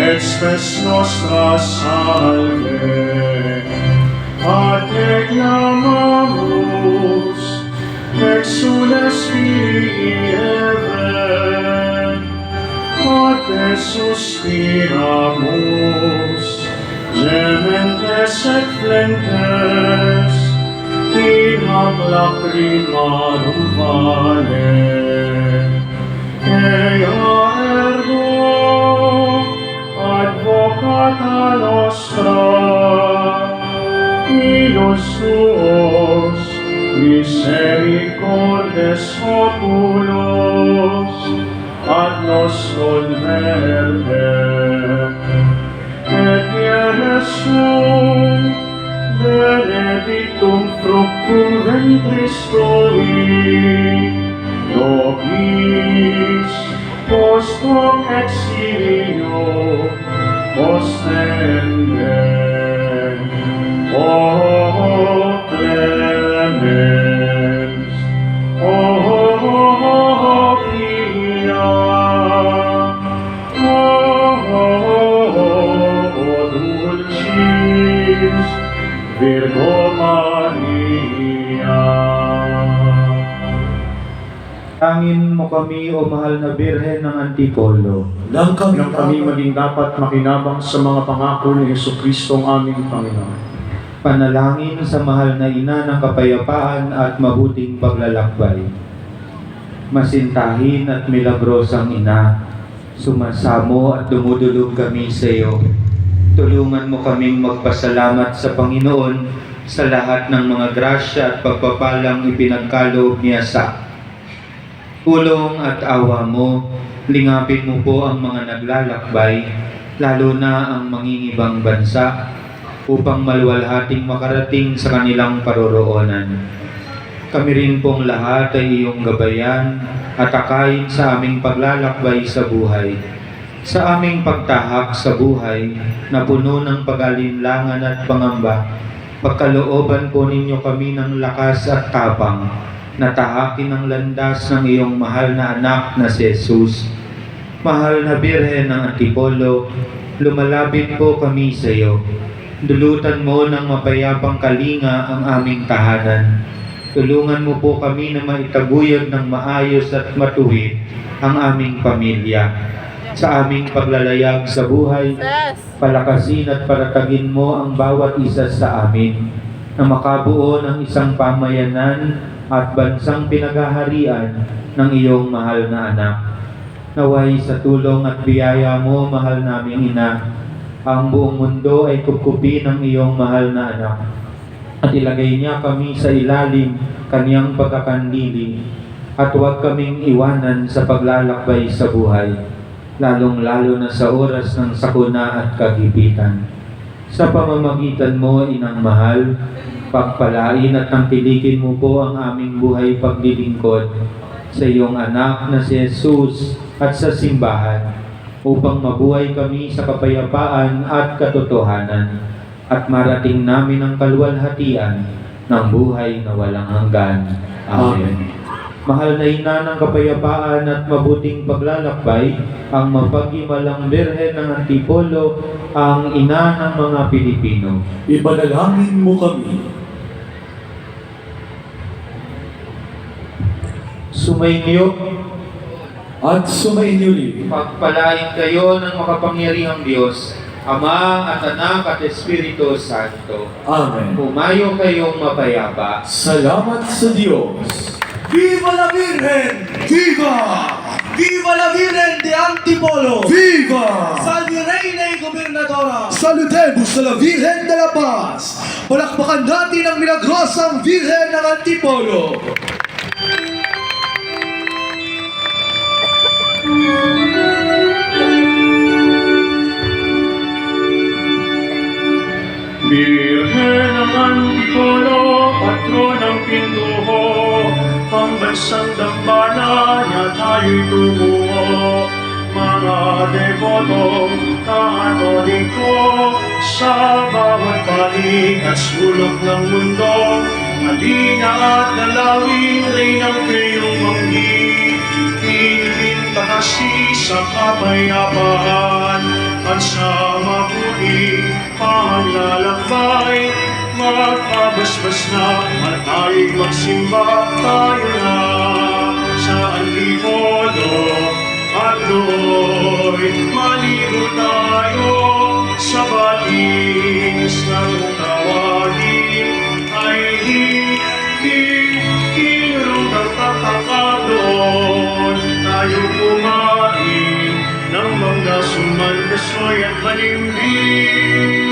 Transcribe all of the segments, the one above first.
Expes nostra salve, ad declamamus, exules Filii Heaven, ad te suspiramus, gementes et flentes, in hoc lacrimarum vale. Ea ergo advocata nostra, illos tuos misericordes oculos ad nos converte, et ienes sum benedictum fructum ventris tui, nobis post hoc exilio ostende. O clemens, o pia, o dulcis Virgo Maria. Tangin mo kami, o mahal na Birhen ng Antipolo, Nang kami maging dapat makinabang sa mga pangako ni Jesucristo ang aming Panginoon. panalangin sa mahal na ina ng kapayapaan at mabuting paglalakbay. Masintahin at milagrosang ina, sumasamo at dumudulog kami sa iyo. Tulungan mo kaming magpasalamat sa Panginoon sa lahat ng mga grasya at pagpapalang ipinagkaloob niya sa tulong at awa mo. Lingapin mo po ang mga naglalakbay, lalo na ang mangingibang bansa, upang maluwalhating makarating sa kanilang paroroonan. Kami rin pong lahat ay iyong gabayan at akayin sa aming paglalakbay sa buhay. Sa aming pagtahak sa buhay na puno ng pag-alinlangan at pangamba, pagkalooban po ninyo kami ng lakas at tapang na tahakin ang landas ng iyong mahal na anak na si Jesus. Mahal na Birhen ng Antipolo, lumalapit po kami sa iyo. Dulutan mo ng mapayapang kalinga ang aming tahanan. Tulungan mo po kami na maitaguyod ng maayos at matuwid ang aming pamilya. Sa aming paglalayag sa buhay, palakasin at paratagin mo ang bawat isa sa amin na makabuo ng isang pamayanan at bansang pinagaharian ng iyong mahal na anak. Naway sa tulong at biyaya mo, mahal naming ina, ang buong mundo ay kupkupi ng iyong mahal na anak at ilagay niya kami sa ilalim kaniyang pagkakandili at huwag kaming iwanan sa paglalakbay sa buhay, lalong-lalo na sa oras ng sakuna at kagipitan. Sa pamamagitan mo, inang mahal, pagpalain at tangkilikin mo po ang aming buhay paglilingkod sa iyong anak na si Jesus at sa simbahan, upang mabuhay kami sa kapayapaan at katotohanan at marating namin ang kaluwalhatian ng buhay na walang hanggan. Amen. Mahal na ina ng kapayapaan at mabuting paglalakbay, ang mapaghimalang Birhen ng Antipolo, ang ina ng mga Pilipino. Ipanalangin mo kami. Sumainyo At sumainyo. pagpalain kayo ng makapangyarihang Diyos, Ama at Anak at Espiritu Santo. Amen. Pumayo kayong mapayapa. Salamat sa Diyos. ¡Viva la Virgen! Viva! ¡Viva la Virgen de Antipolo! Viva! ¡Salve Reina y Gobernadora! Saludemos a la Virgen de la Paz. Palakpakan natin ang milagrosang Virgen ng Antipolo. Birhen ng Antipolo, patron ng Pintuho, ang bansang dambana niya tayo'y tumuho. Mga debotong katoliko sa bawat panig at sulok ng mundo, halina at dalawin rin ang iyong manggi. Pinipintasi sa kapayapaan, at sa mabuting paglalakbay. Magpabasbas na at tayo'y magsimba, tayo na sa Antipolo. At do'y maligo tayo sa batis ng tawagin ay kinurong ng tatakadoon. Tayo kumain ng mga sumandasoy at balimbing.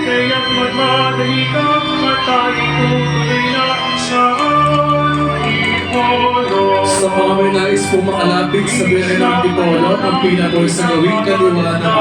Kaya't magmadali ka at tayo tutuloy na sa Antipolo. Sa mga may nais pong makalapit sa Birhen ng Antipolo, ang pinabol sa gawing kaliwa ng